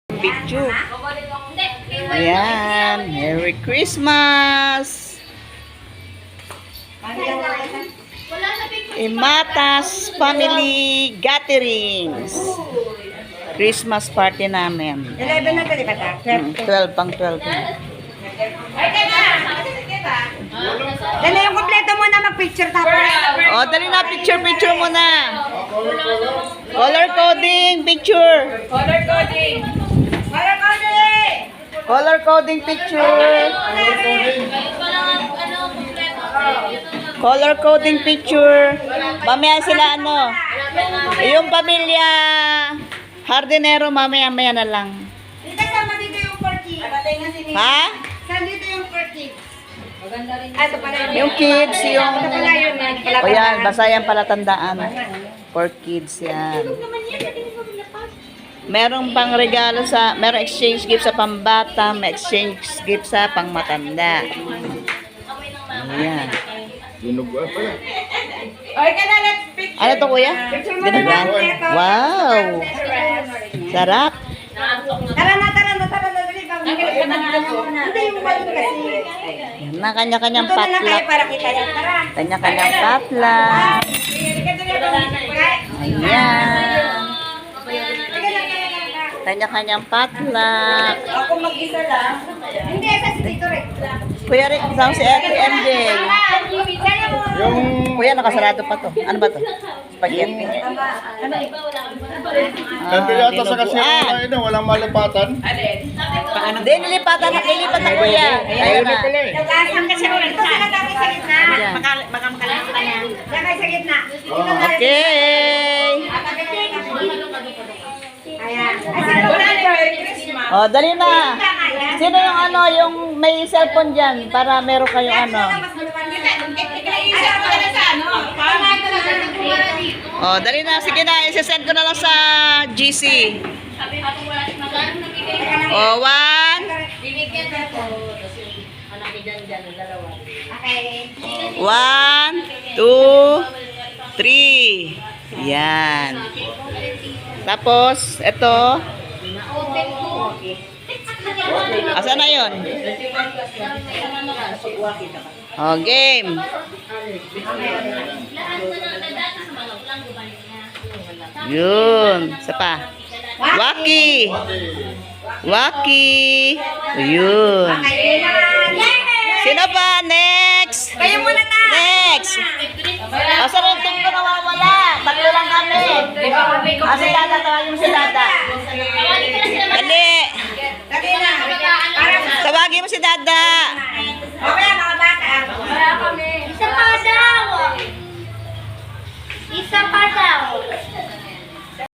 Picture. Ayan. Merry Christmas! Imatas Family Gatherings. Christmas party namin. 11 na dali ba ta? 12 pang 12. Dali yung kompleto mo na mag-picture tapos. O, dali na. Picture muna. Color coding picture. Color coding! Color coding! Color coding picture. Color coding picture. Mamaya sila ano. Yung pamilya Hardinero mamaya na lang. Dito sama dito yung 4 kids. Ha? Saan dito yung 4 kids? Ah, ito pala Yung kids, yung... Ito pala yun. O yan, basta yan palatandaan. For kids yan. Merong pang regalo sa... Merong exchange gift sa pambata, may exchange gift sa pangmatanda. Ayan. Dinuguan pala. Okay ka na, let's picture. Ano to, kuya? Dinuguan? Wow! Sarap. Tara na. Dali ba? Hindi yung balon kasi. Yan na, kanya-kanyang Ito na lang kayo patlak. para kita yan. Tara. Kanya-kanyang patlak. Ayan. Kanya-kanyang patlak. Ako mag-isa lang. Hindi, kasi dito rin. Kuya Rick, saan si Ate MJ? Yung... Kuya, nakasarado pa to. Ano ba to? Spaghetti. Nandito yata sa kasira na ino, walang malipatan. Hindi, nilipat na kuya. Ayun na. Pala eh. Nag-asang kasi ako. Ito sila dami sa gitna. Ayan. Baka makalimutan yan. Diyan kayo sa gitna. Okay. Ayan. Ay, sino ba na Christmas? O, dali na. Sino yung ano, yung may cellphone dyan para meron kayong ano. O, dali na. Sige na, isasend ko na lang sa GC. O, 1, 2, 3. Yan. Tapos, ito. Asan na yun? O, game. Yun. Isa pa. Waki. Yun. Sino pa? Next. Kayo muna na. Next. Asa rin team ko nawawala? Tatlo lang kami. Si Dada, tawagin mo si Dada. Dali. Dali na. Tawagin mo si Dada.